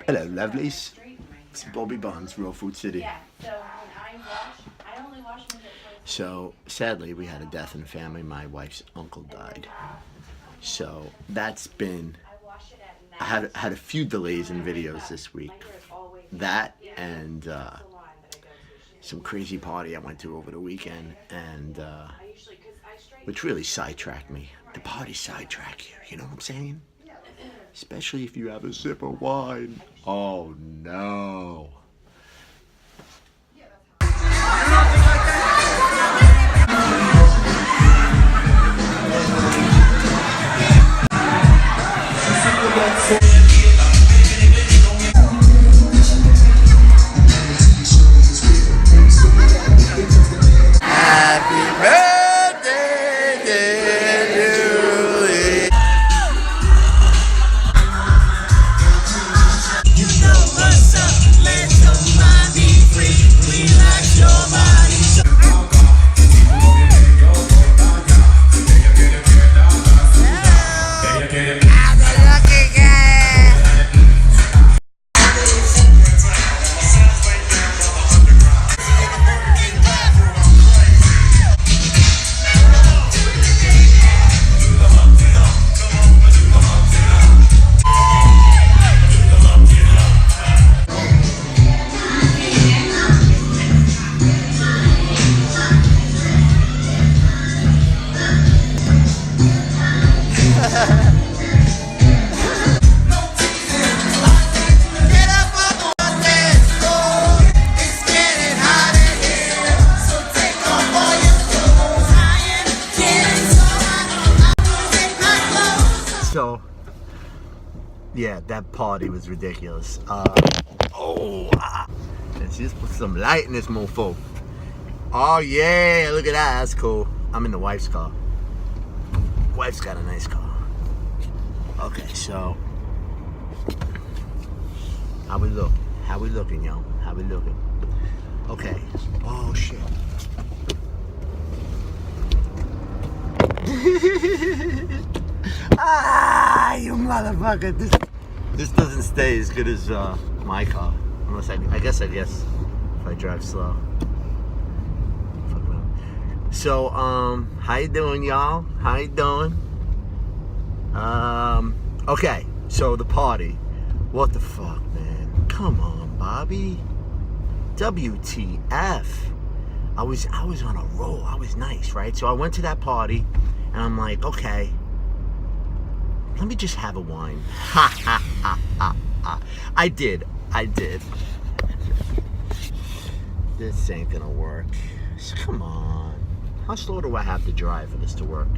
Hello, lovelies. It's Bobby Bonds, Real Food City. Yeah, so when I only wash them So, sadly, we had a death in the family. My wife's uncle died. So, that's been... I had a few delays in videos this week. That and some crazy party I went to over the weekend, and which really sidetracked me. The party sidetrack you, you know what I'm saying? Especially if you have a sip of wine. Oh no. So, yeah, that party was ridiculous. Let's just put some light in this mofo. Oh yeah, look at that, that's cool. I'm in the wife's car. Wife's got a nice car. Okay, so, how we look? How we looking, yo? How we looking? Okay, oh shit. You motherfucker! This doesn't stay as good as my car, unless I guess if I drive slow. So how you doing, y'all? How you doing? Okay, so the party. What the fuck, man? Come on, Bobby. WTF? I was on a roll. I was nice, right? So I went to that party, and I'm like, okay. Let me just have a wine. Ha ha ha ha ha. I did. This ain't gonna work. Come on. How slow do I have to drive for this to work?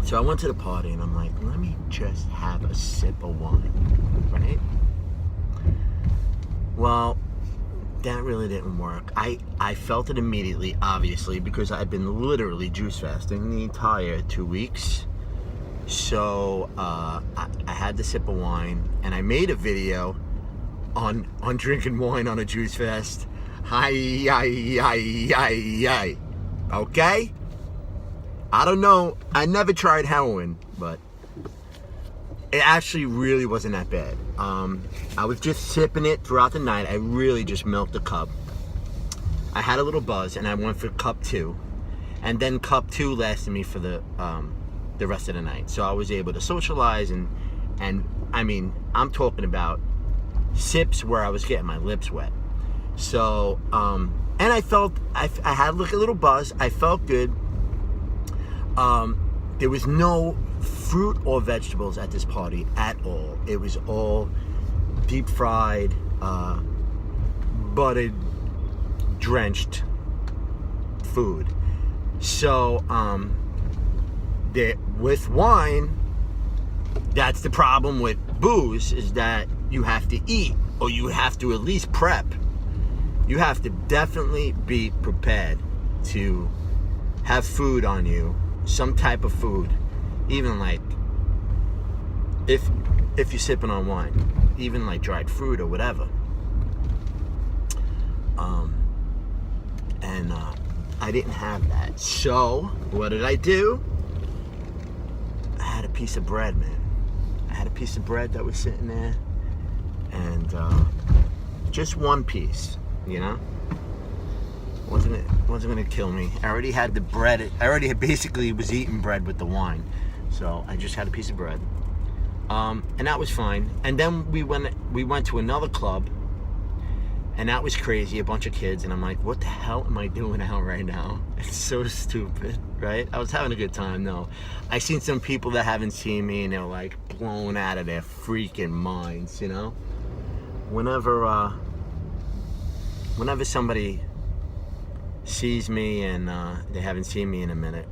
So I went to the party and I'm like, let me just have a sip of wine, right? Well, that really didn't work. I felt it immediately, obviously, because I've been literally juice fasting the entire 2 weeks. So I had to sip of wine, and I made a video on drinking wine on a juice fast. Okay? I don't know. I never tried heroin, but it actually really wasn't that bad. I was just sipping it throughout the night. I really just milked a cup. I had a little buzz, and I went for cup 2. And then cup 2 lasted me for the rest of the night. So I was able to socialize, and I mean, I'm talking about sips where I was getting my lips wet. So, and I felt, I had like a little buzz. I felt good. There was no fruit or vegetables at this party at all. It was all deep fried, buttered, drenched food. So, with wine, that's the problem with booze, is that you have to eat, or you have to at least prep. You have to definitely be prepared to have food on you, some type of food, even like if you're sipping on wine, even like dried fruit or whatever. And I didn't have that. So what did I do? I had a piece of bread, man. I had a piece of bread that was sitting there, and just one piece, you know. Wasn't gonna kill me. I already had the bread. I already had basically was eating bread with the wine, so I just had a piece of bread, and that was fine. And then we went to another club, and that was crazy. A bunch of kids, and I'm like, what the hell am I doing out right now? It's so stupid, right? I was having a good time though. I seen some people that haven't seen me, and they're like blown out of their freaking minds, you know. Whenever somebody sees me and they haven't seen me in a minute,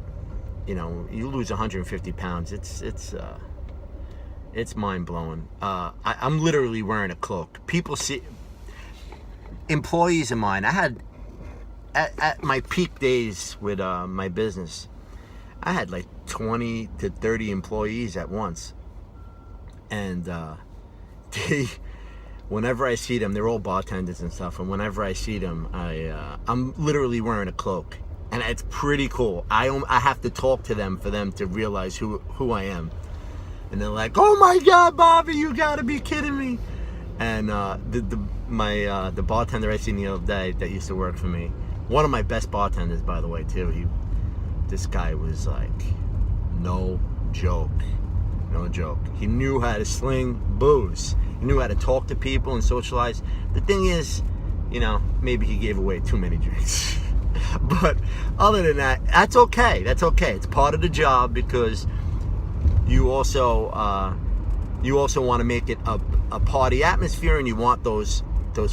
you know, you lose 150 pounds. It's mind-blowing. I'm literally wearing a cloak. People see, employees of mine, I had at my peak days with my business, I had like 20 to 30 employees at once, and they, whenever I see them, they're all bartenders and stuff, and whenever I see them, I'm literally wearing a cloak, and it's pretty cool. I have to talk to them for them to realize who I am, and they're like, "Oh my God, Bobby, you gotta be kidding me!" And the bartender I seen the other day that used to work for me, one of my best bartenders, by the way, too. This guy was like, no joke. He knew how to sling booze. He knew how to talk to people and socialize. The thing is, you know, maybe he gave away too many drinks. But other than that, that's okay. It's part of the job, because you also want to make it a party atmosphere, and you want those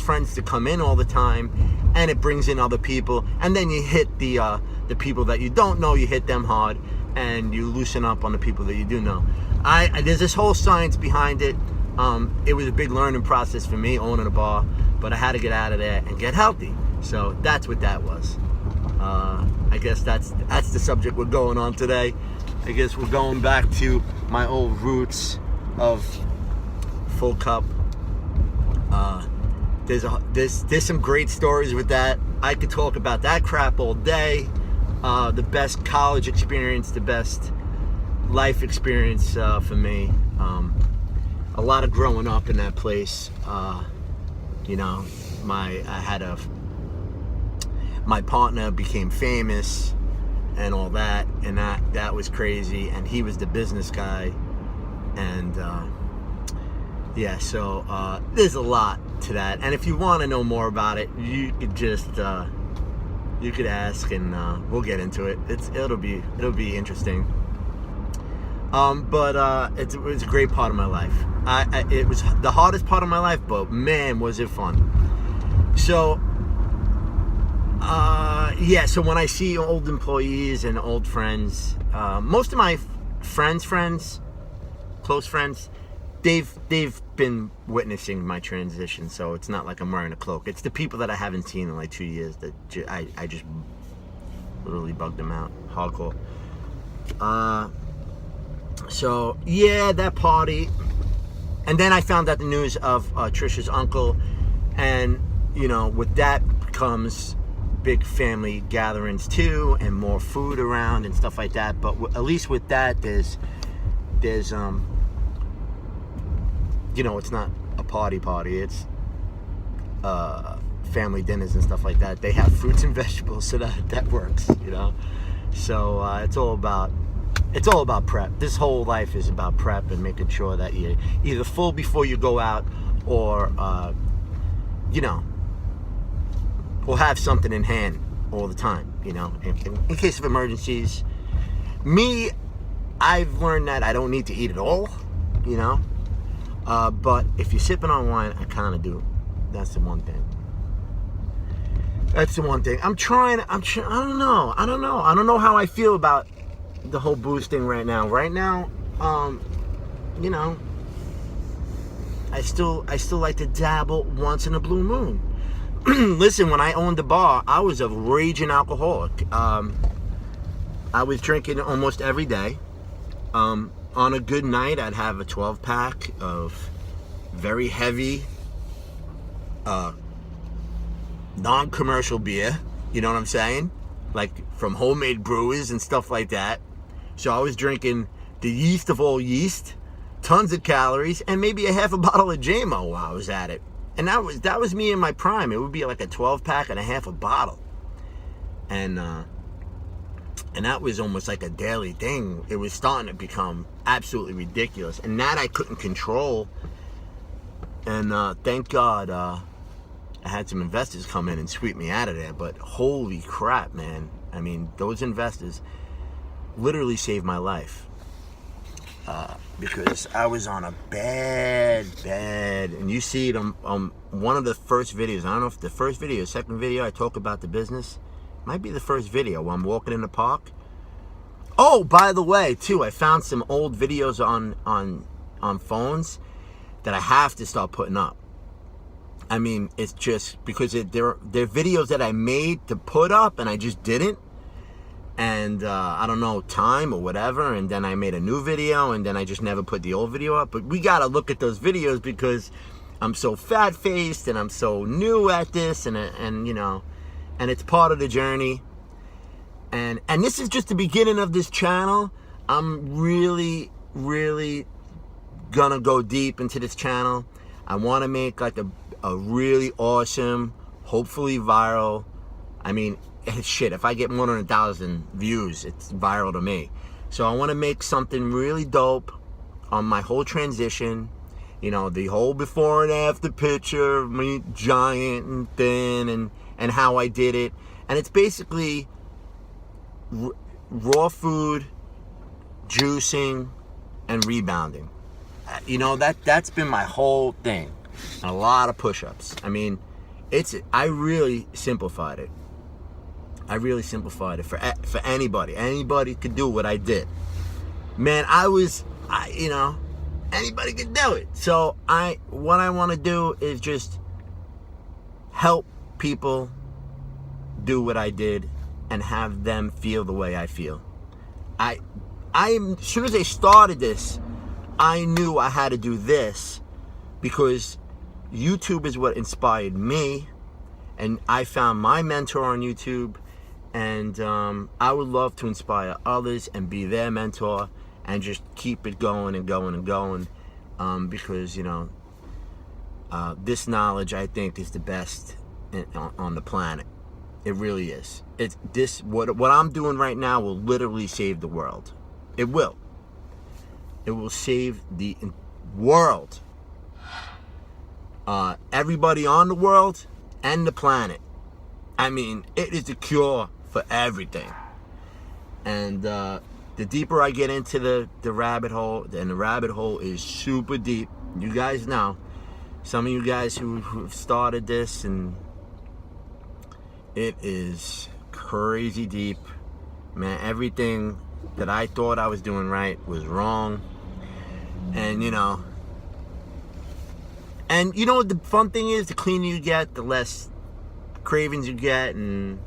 friends to come in all the time, and it brings in other people, and then you hit the people that you don't know, you hit them hard, and you loosen up on the people that you do know. There's this whole science behind it. It was a big learning process for me owning a bar, but I had to get out of there and get healthy. So that's what that was. I guess that's the subject we're going on today. I guess we're going back to my old roots of full cup. There's some great stories with that. I could talk about that crap all day. The best college experience, the best life experience for me. A lot of growing up in that place. You know, my partner became famous and all that, and that was crazy. And he was the business guy, and yeah. So there's a lot to that. And if you want to know more about it, you could just you could ask, and we'll get into it. It'll be interesting. But it was a great part of my life. It was the hardest part of my life, but man, was it fun. So, yeah, so when I see old employees and old friends, most of my friends, close friends, they've been witnessing my transition, so it's not like I'm wearing a cloak. It's the people that I haven't seen in like 2 years that I just literally bugged them out, hardcore. So yeah, that party, and then I found out the news of Trisha's uncle, and you know, with that comes big family gatherings too, and more food around and stuff like that. But at least with that, there's you know, it's not a party. It's family dinners and stuff like that. They have fruits and vegetables, so that works, you know. So it's all about prep. This whole life is about prep and making sure that you're either full before you go out, or you know, or have something in hand all the time, you know, in case of emergencies. Me, I've learned that I don't need to eat at all, you know. But if you're sipping on wine, I kind of do. That's the one thing. I don't know how I feel about the whole booze thing right now. Right now, you know, I still like to dabble once in a blue moon. Listen, when I owned the bar, I was a raging alcoholic. I was drinking almost every day. On a good night, I'd have a 12-pack of very heavy, non-commercial beer. You know what I'm saying? Like from homemade brewers and stuff like that. So I was drinking the yeast of all yeast, tons of calories, and maybe a half a bottle of JMO while I was at it. And that was me in my prime. It would be like a 12-pack and a half a bottle. And that was almost like a daily thing. It was starting to become absolutely ridiculous. And that I couldn't control. And thank God I had some investors come in and sweep me out of there. But holy crap, man. I mean, those investors literally saved my life. Because I was on a bad, and you see it on one of the first videos. I don't know if the first video, second video, I talk about the business. Might be the first video where I'm walking in the park. Oh, by the way, too, I found some old videos on phones that I have to start putting up. I mean, it's just because they're videos that I made to put up and I just didn't. And I don't know, time or whatever, and then I made a new video, and then I just never put the old video up. But we gotta look at those videos because I'm so fat-faced and I'm so new at this, and you know, and it's part of the journey. And this is just the beginning of this channel. I'm really gonna go deep into this channel. I want to make like a really awesome, hopefully viral. I mean, shit, if I get more than 1,000 views, it's viral to me. So I want to make something really dope on my whole transition. You know, the whole before and after picture of me giant and thin, and how I did it. And it's basically raw food, juicing, and rebounding. You know, that's been my whole thing. And a lot of push-ups. I mean, I really simplified it. I really simplified it for anybody. Anybody could do what I did. Man, you know, anybody could do it. So what I want to do is just help people do what I did and have them feel the way I feel. As soon as I started this, I knew I had to do this because YouTube is what inspired me, and I found my mentor on YouTube. And I would love to inspire others and be their mentor and just keep it going and going and going. Because, you know, this knowledge, I think, is the best on the planet. It really is. What I'm doing right now will literally save the world. It will. It will save the world. Everybody on the world and the planet. I mean, it is the cure for everything. And the deeper I get into the rabbit hole, and the rabbit hole is super deep. You guys know, some of you guys who've started this, and it is crazy deep. Man, everything that I thought I was doing right was wrong. And you know what the fun thing is? The cleaner you get, the less cravings you get. And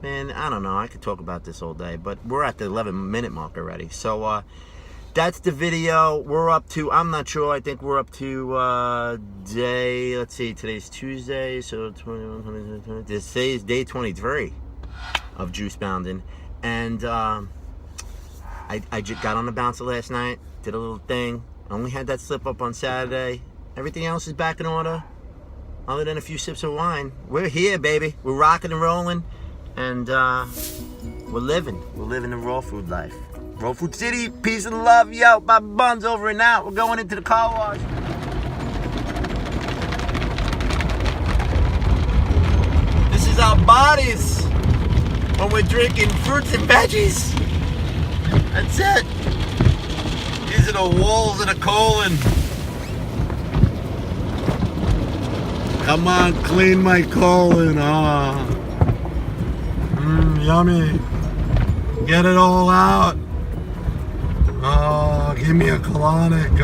man, I don't know, I could talk about this all day, but we're at the 11-minute mark already. So that's the video. We're up to, I'm not sure, I think we're up to day, let's see, today's Tuesday, so this is day 23 of Juicebounding. And I just got on the bouncer last night, did a little thing. Only had that slip up on Saturday. Everything else is back in order, other than a few sips of wine. We're here, baby. We're rocking and rolling, and we're living the raw food life. Raw Food City, peace and love, yo. My bun's over and out. We're going into the car wash. This is our bodies when we're drinking fruits and veggies. That's it. These are the walls of the colon. Come on, clean my colon. Yummy. Get it all out. Oh, give me a colonic.